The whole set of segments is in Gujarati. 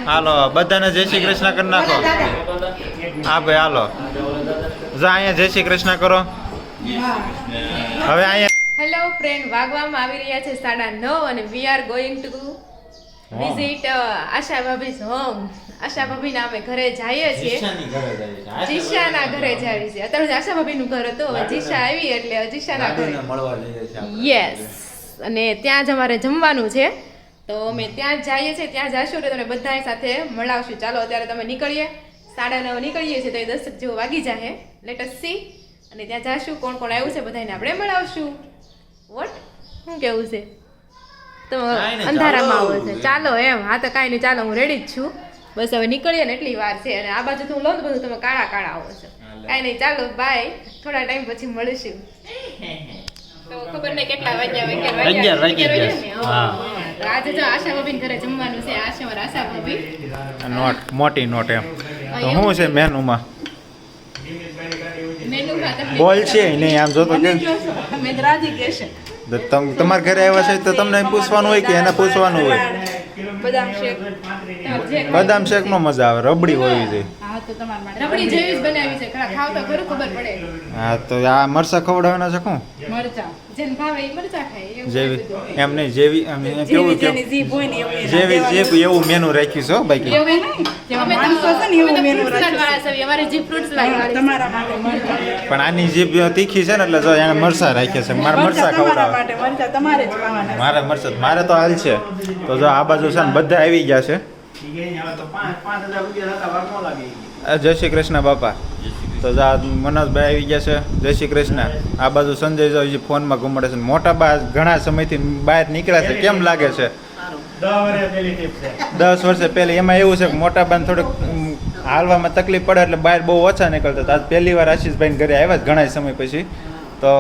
હાલો બધાને જય શ્રી કૃષ્ણ કરી નાખો. હા ભાઈ હાલો જા અહીંયા જય શ્રી કૃષ્ણ કરો. હવે અહીંયા હેલો ફ્રેન્ડ, વાગવામાં આવી રહ્યા છે 9:30 અને we are going to visit Asha bhabhi's home. Asha ભાભીના અમે ઘરે જઈએ છીએ. જીશાના ઘરે જઈએ છીએ. અત્યારે આશા ભાભીનું ઘર હતું, હવે જીશા આવી એટલે જીશાના ઘરે યસ. અને ત્યાં જ અમારે જમવાનું છે, તો અમે ત્યાં જ જઈએ છીએ. ત્યાં જઈશું તો તમે બધા સાથે મળાવશું. ચાલો અત્યારે તમે નીકળીએ, 9:30 નીકળીએ છીએ તો 10 જેવું વાગી જાય. Let S C. અને ત્યાં જઈશું, કોણ કોણ આવ્યું છે બધાને આપણે મળાવશું. વોટ શું કેવું છે? તો અંધારામાં આવો છે. ચાલો એમ. હા તો કાંઈ નહીં, ચાલો હું રેડી જ છું. બસ હવે નીકળીએ ને એટલી વાર છે. અને આ બાજુ તો હું લઉં બધું, તમે કાળા કાળા આવો છો. કાંઈ નહીં, ચાલો બાય. થોડા ટાઈમ પછી મળીશું. તો ખબર નહીં કેટલા વાગ્યા 11 વાગ્યા. આજે જો આશા ભાભી ઘરે જમવાનું છે. આશા ભાભી નોટ મોટી નોટ એમ તો શું છે મેનુમાં? બોલ છે નહીં આમ જોતો કે તમારા ઘરે આવ્યા છે તો તમને પૂછવાનું હોય કે એને પૂછવાનું હોય? બદામ શેક નો મજા આવે, રબડી હોવી જોઈએ. રબડી જેવી જ બનાવી છે, ખાવ તો ખરું ખબર પડે. હા તો આ મરચા ખવડાવવાના છે કોણ? મરચા જેને ભાવે એ મરચા ખાય. જેવી એમ નહીં, જેવી કેવું જેવી જે એવું મેનુ રાખ્યું છે બાકી. પણ આની જીભ તીખી છે ને એટલે જો એને મરચા રાખ્યા છે. મારે મરચા ખવડાવે. મારે મરચા મારે તો હાલ છે. તો જો આ બાજુ છે ને બધા આવી ગયા છે. જય શ્રી કૃષ્ણ બાપા. તો જા મનોજભાઈ આવી ગયા છે. જય શ્રી કૃષ્ણ. આ બાજુ સંજય જો હજી ફોનમાં ઘુમાડે છે. મોટા બા ઘણા સમયથી બહાર નીકળ્યા છે. કેમ લાગે છે? 10 વર્ષે પહેલી. એમાં એવું છે કે મોટા બાને થોડીક હાલવામાં તકલીફ પડે એટલે બહાર બહુ ઓછા નીકળતા. આજ પહેલી વાર આશીષભાઈ ઘરે આવ્યા ઘણા સમય પછી. તો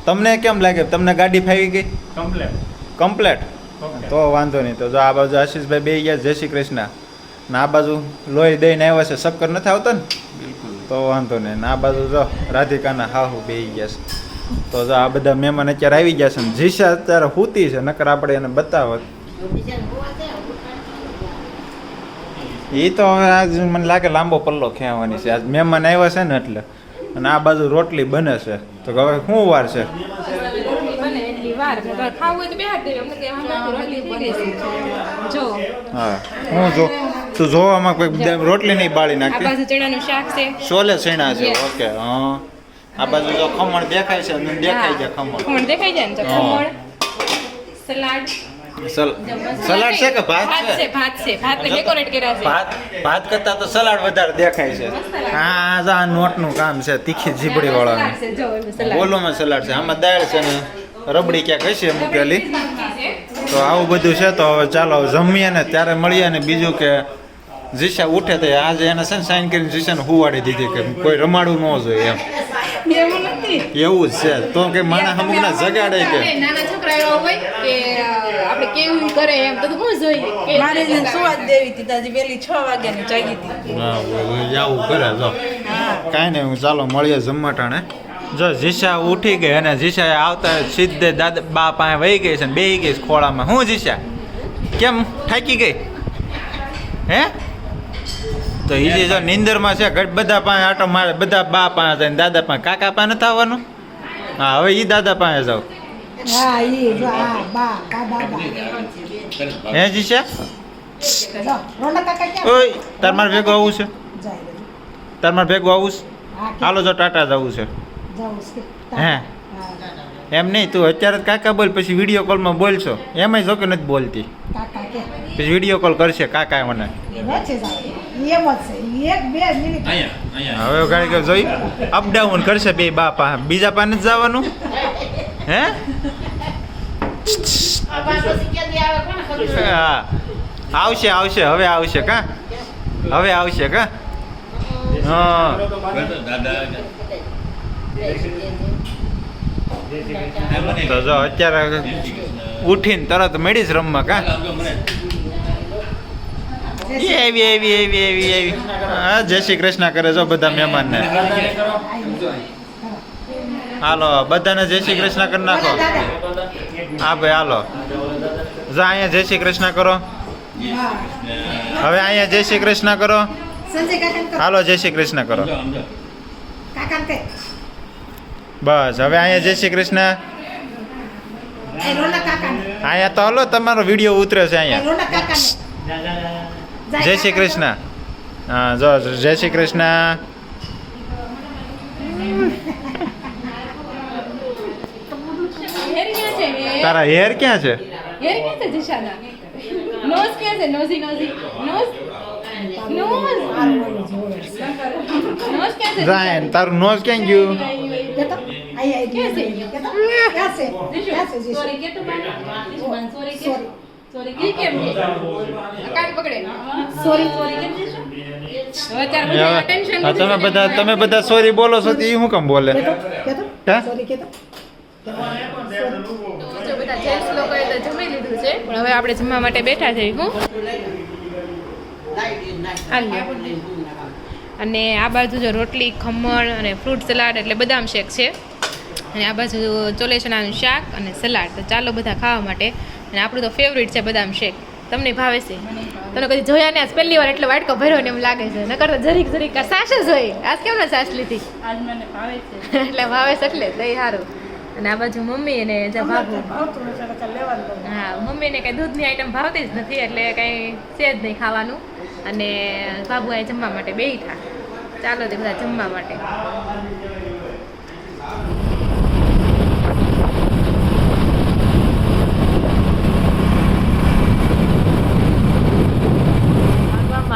તમને કેમ લાગે? તમને ગાડી ફાવી ગઈ કમ્પ્લેટ? તો વાંધો નહીં. તો જો આ બાજુ આશીષભાઈ બે ગયા. જય શ્રી કૃષ્ણ. ને આ બાજુ લોહી દઈને આવ્યા છે. શક્કર નથી આવતો ને? તો વાંધો નહીં. આ બાજુ જો રાધિકાના હાહુ બે ગયા છે. તો જો આ બધા મહેમાન અત્યારે આવી ગયા છે. ને જીશા અત્યારે સૂતી છે, નકર આપણે એને બતાવત. એ તો હવે આજ મને લાગે લાંબો પલ્લો ખેવાની છે. આજ મહેમાન આવ્યા છે ને એટલે. અને આ બાજુ રોટલી બને છે. તો હવે શું વાર છે? હા હું જો તું જોવામાં કોઈ રોટલી નહીં બાળી નાખતી. ચણાનું શાક છે, છોલે ચણા છે. ઓકે હા. આ બાજુ જો ખમણ દેખાય છે. દેખાય છે ખમણ દેખાય જાય ને. ખમણ, સલાડ. સલાડ છે કે ભાત છે? ભાત ને ડેકોરેટ કર્યા છે. ભાત કરતા તો સલાડ વધારે દેખાય છે. હા આ નોટનું કામ છે, તીખી જીબડી વાળાનું. બોલોમાં સલાડ છે, આમાં દાળ છે ને રબડી ક્યાંક હશે મૂકેલી. તો આવું બધું છે. તો હવે ચાલો જમીએ ને ત્યારે મળીએ. ને બીજું કે જીશા ઉઠે તો આજે એને છે ને સાઈન કરીને જીશાને હુવાડી દીધી કે કોઈ રમાડવું ન જોઈએ એમ. એવું જ છે. તો કે માણસ અમુક ના જગાડે કે નાના છોકરા એવા હોય કે આપણે કેવું કરે એમ તો શું જોઈએ કે મારે સુવાદ દેવી હતી તાજી વેલી 6 વાગ્યાની જાગી હતી. હા આવું કરે. જો કાંઈ નહીં, હું ચાલો મળીએ જમવા ટાણે. જો જીશા ઉઠી ગઈ અને જીશા આવતા સીધે દાદા બા પાસે વહી ગઈ છે ને બેહી ગઈ ખોળામાં. હું જીશા કેમ થાકી ગઈ હે? તો એ જો નીંદરમાં છે. બધા પાસે આટો મારે, બધા બા પાસે જાય ને દાદા પાસે. કાકા પાસે નથી આવવાનું? હા હવે એ દાદા પાસે જાવ. હે જીશા? ઓય તાર મારે ભેગું આવવું છે? તાર મારે ભેગું આવવું છે? હાલો જો ટાટા જવું છે. હે એમ નહીં, તું અત્યારે કાકા બોલ, પછી વિડીયો કોલમાં બોલશો. એમાંય જો કે નથી બોલતી, પછી વિડીયો કોલ કરશે કાકા મને. હવે ગાડી કે જોઈ અપડાઉન કરશે બે બા પાસે. બીજા પાસે જ જવાનું હે? હા આવશે આવશે, હવે આવશે કા, હવે આવશે કા. હા તો જો અત્યારે ઉઠીને તરત મેળી જ રમવા કા. એવી હા જય શ્રી કૃષ્ણ કરે જો બધા મહેમાનને. હાલો બધાને જય શ્રી કૃષ્ણ કરી નાખો. હા ભાઈ હાલો જા અહીંયા જય શ્રી કૃષ્ણ કરો. હવે અહીંયા જય શ્રી કૃષ્ણ કરો. સંજય કાકા હાલો જય શ્રી કૃષ્ણ કરો. કાકા કે બસ હવે અહીંયા જય શ્રી કૃષ્ણ. એ રોના કાકા અહીંયા તો હાલો તમારો વિડીયો ઉતરે છે એ અહીંયા. રોના કાકા જય શ્રી કૃષ્ણ. હા જો જય શ્રી કૃષ્ણ. હેર ક્યાં છે હેર? તારા હેર ક્યાં છે? હેર ક્યાં છે જીશાના? નોઝ ક્યાં છે? નોઝ નોઝ નોઝ ક્યાં છે? રાયન તારું નોઝ ક્યાં ગયું? કેતો આઈ ક્યાં છે? કેતો ક્યાં છે ક્યાં છે જી સોરી કે તું સોરી કે સોરી કે કેમ છે? કાન પકડે સોરી સોરી કેમ છે? હવે ત્યારે બધા attention હા, તમે બધા સોરી બોલો છો તો એ શું કામ બોલે? કેતો હા? સોરી કેતો તો જો બધા જેન્ટ્સ લોકોએ તો જમી લીધું છે પણ હવે આપણે જમવા માટે બેઠા છે હું અને આ બાજુ જો રોટલી ખમણ અને ફ્રૂટ સલાડ એટલે બદામ શેક છે અને આ બાજુ ચોલે ચણાનું શાક અને સલાડ. તો ચાલો બધા ખાવા માટે. અને આપણું તો ફેવરિટ છે બદામ શેક. તમને ભાવે છે? તને કદી જોયા ને આજ પહેલી વાર એટલે વાટકો ભર્યો ને એમ લાગે છે. નકર તો જરીક સાસ જ હોય. આજ કેમ ને સાસ લીધી? આજ મને ભાવે છે એટલે ભાવે છે એટલે દહીં સારું. અને આ બાજુ મમ્મી અને ભાભુ. ભાવતું નથી એટલે લેવાનું હા, મમ્મીને કઈ દૂધની આઈટમ ભાવતી જ નથી એટલે કઈ છે જ નહીં ખાવાનું. અને બાબુ આ જમવા માટે બેઠા. ચાલો તે બધા જમવા માટે.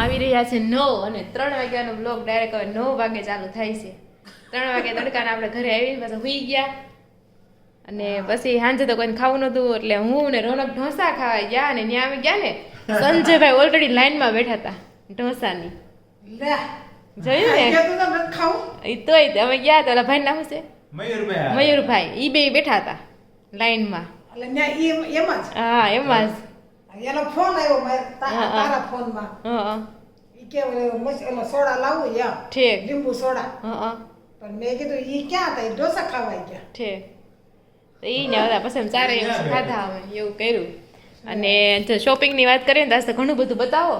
આવી રહ્યા છે 9 અને 3 વાગ્યાનો બ્લોગ ડાયરેક્ટ હવે 9 વાગે ચાલુ થાય છે. 3 વાગે તડકાને આપણે ઘરે આવી પાછા સુઈ ગયા અને પછી સાંજે તો કોઈને ખાવું નતું એટલે હું ને રોનક ઢોસા ખાવા ગયા અને ત્યાં આવી ગયા ને સંજયભાઈ ઓલરેડી લાઈનમાં બેઠા હતા ઢોસાની. લે જોયું ને? કેતો તો નથી ખાવું ઈ તોય અમે ગયા તો ઓલા ભાઈ નામ છે મયુરભાઈ. મયુરભાઈ. ઈ બે બેઠા હતા લાઈનમાં. એટલે ન્યા એમ જ હા એમાં જ. એનો ફોન આવ્યો હા. તારા ફોનમાં હા ઈ કે ઓલો સોડા લાવું યા ઠીક. લીંબુ સોડા હા પણ મેં કીધું ઈ ક્યાં હતા ઈ ઢોસા ખાવા ગયા ઠીક. તો ઈ ને બધા પછી અમે ચારે ખાધા અમે એવું કર્યું. અને જો શોપિંગની વાત કરીએ ને તો ઘણું બધું બતાવો.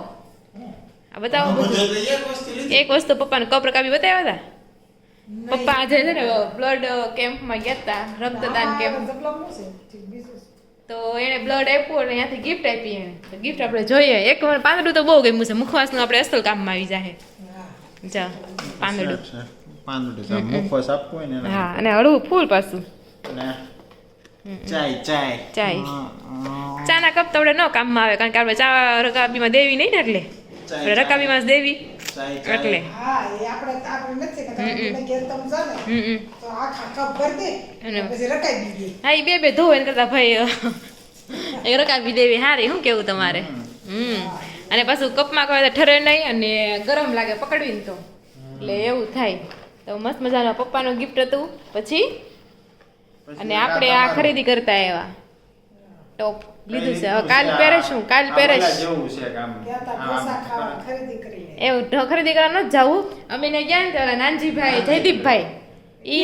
આ બતાવો બધું. એક વસ્તુ પપ્પાને કપ રકાબી બતાવ્યા હતા. પપ્પા આજે છે ને બ્લડ કેમ્પમાં ગયા હતા, રક્તદાન કેમ્પ. તો એને બ્લડ આપ્યું અને ત્યાંથી ગિફ્ટ આપી એને. તો ગિફ્ટ આપણે જોઈએ. એક વાર પાંદડું તો બહુ ગમ્યું છે. મુખવાસનું આપણે અસલ કામમાં આવી જાય. જા પાંદડું. પાંદડું મુખવાસ આપવું હોય ને એને. હા અને હળવું ફૂલ પાછું. અને ચાય ચાના કપ તો આપણે ન કામમાં આવે કારણ કે આપણે ચા રકાબીમાં દેવી નહીં ને એટલે આપણે રકાબીમાં જ દેવી એટલે. હા એ આપણે નથી કે તમે ઘેર તમે જાઓ ને તો આખા કપ ભરી દે અને પછી રકાઈ દીધી હા એ બે ધોવે ને કરતા ભાઈ એ રકાબી દેવી હારી. શું કેવું તમારે? અને પાછું કપમાં કહે તો ઠરે નહીં અને ગરમ લાગે પકડવીને તો એટલે એવું થાય. તો મસ્ત મજાનો પપ્પાનું ગિફ્ટ હતું. પછી અને આપણે આ ખરીદી કરતા આવ્યા. ટોપ લીધું છે. હવે કાલ પહેરીશું. કાલ પહેરીશ જેવું છે કામ. ગયા તા ઢોસા ખાવા ખરીદી કરી એવું ખરીદી કરવા નથી જવું. અમે ને ગયા ને તો ઓલા નાનજીભાઈ જયદીપભાઈ ઈ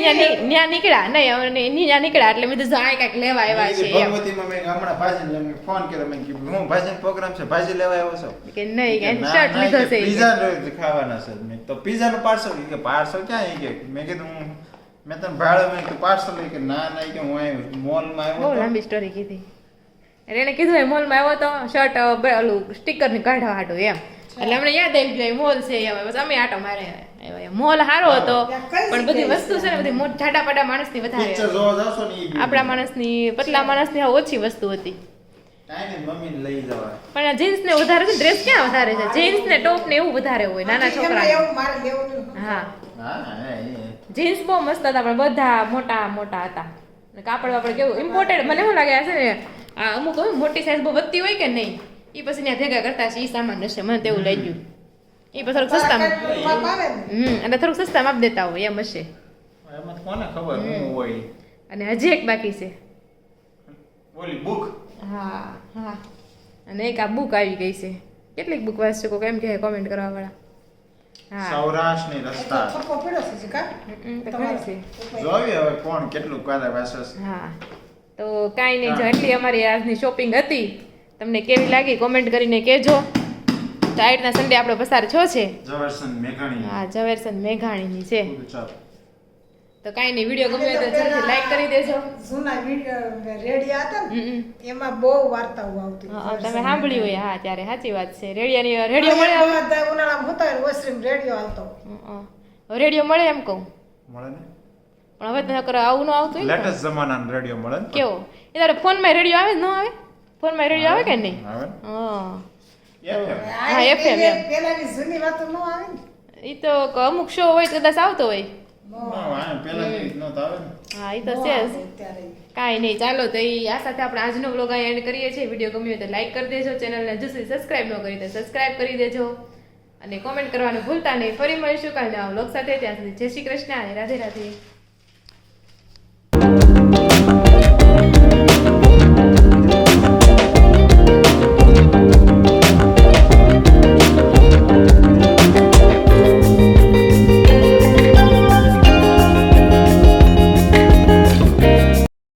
ન્યા નીકળ્યા નહીં અમે ન્યા નીકળ્યા એટલે મેં કીધું આ કાંઈક લેવા આવ્યા છે એમ. ભગવતીમાં મેં હમણાં ભાજીને મેં ફોન કર્યો. મેં કીધું હું ભાજીનો પ્રોગ્રામ છે ભાજી લેવા આવ્યો છો? કે નહીં કે શર્ટ લીધો છે ઈ કે. પિઝા ખાવાના છે. મેં તો પિઝાનું પાર્સલ કે પાર્સલ ક્યાં ઈ કે મેં કીધું મેં તને ભાડે મેં કીધું પાર્સલ કે ના કે હું આવ્યો મોલમાં બહુ આવ્યો લાંબી સ્ટોરી કીધી. એટલે એને કીધું એ મોલમાં આવ્યો તો શર્ટ ઓલું સ્ટીકર ની કાઢવા હાટું એમ. એટલે અમને યાદ આવી ગયું મોલ છે એમ. બસ અમે આટો મારે. મોલ સારો હતો પણ બધી વસ્તુ છે ને બધી જાડા પાડા માણસની વધારે પિક્ચર જોવા જાવશો ને ઈ આપણા માણસની પતલા માણસની ઓછી વસ્તુ હતી. કાંઈ નહીં મમ્મીને લઈ જવાય. પણ જીન્સ ને વધારે છે. ડ્રેસ ક્યાં વધારે છે? જીન્સ ને ટોપ ને એવું વધારે હોય નાના છોકરા. એવું મારે લેવું હા હા જીન્સ બહુ મસ્ત હતા પણ બધા મોટા મોટા હતા. અને કાપડ વાપડ કેવું ઇમ્પોર્ટેડ મને શું લાગે છે ને આ અમુક મોટી સાઈઝ બહુ વધતી હોય કે નહીં એ પછી ત્યાં ભેગા કરતા છે. એ સામાન હશે મને તેવું લાગ્યું. એ પછી થોડુંક સસ્તામાં એટલે થોડુંક સસ્તામાં આપી દેતા હોય એમ હશે. એમાં કોને ખબર હું હોય. અને હજી એક બાકી છે. ઓલી બુક. હા હા અને એક આ બુક આવી ગઈ છે. કેટલીક બુક વાંચશો કોઈ કેમ કે કોમેન્ટ કરવા વાળા. હા સૌરાષ્ટ્રની રસ્તા થપ્પો પડ્યો છે કા તો ખરી છે. જોઈએ હવે કોણ કેટલું કાદા વાસસ. હા તો કાંઈ નહીં જો એટલી અમારી આજની શોપિંગ હતી. તમને કેવી લાગી કોમેન્ટ કરીને કહેજો. તો આ રીતના સન્ડે આપણો પસાર થયો છે. ઝવેરચંદ મેઘાણી હા, ઝવેરચંદ મેઘાણીની છે. ચાલો. તો કાંઈ નહીં, વિડીયો ગમે તો જલ્દી લાઈક કરી દેજો. જૂના રેડિયા હતા ને એમાં બહુ વાર્તાઓ આવતી. હા, તમે સાંભળ્યું હોય. હા, ત્યારે સાચી વાત છે. રેડિયો મળે બધા ઉનાળામાં હોતા હોય વોશરૂમ રેડિયો હાલતો. રેડિયો મળે એમ કહું, મળે ને પણ હવે તો નકર આવું ન આવતું હોય ને. લેટેસ્ટ જમાનાનો રેડિયો મળે ને કેવો એ તારે ફોનમાં રેડિયો આવે જ ન આવે? ફોનમાં રેડિયો આવે કે નહીં? આવે ને? હા, FM. હા, FM એમ. પેલાની જૂની વાતો ન આવે ને. એ તો અમુક શો હોય તો કદાચ આવતો હોય. ના, પેલાની નહોતું આવે ને. હા, એ તો છે જ. ત્યારે કાંઈ નહીં, ચાલો તો આ સાથે આપણે આજનો વ્લોગ અહીં એન્ડ કરીએ છીએ. વિડીયો ગમ્યો હોય તો લાઈક કરી દેજો, ચેનલને હજુ સુધી સબસ્ક્રાઇબ ન કરી તો સબસ્ક્રાઇબ કરી દેજો અને કોમેન્ટ કરવાનું ભૂલતા નહીં. ફરી મળીશું કાલે નવા વ્લોગ સાથે. ત્યાં સુધી જય શ્રી કૃષ્ણ અને રાધે રાધે.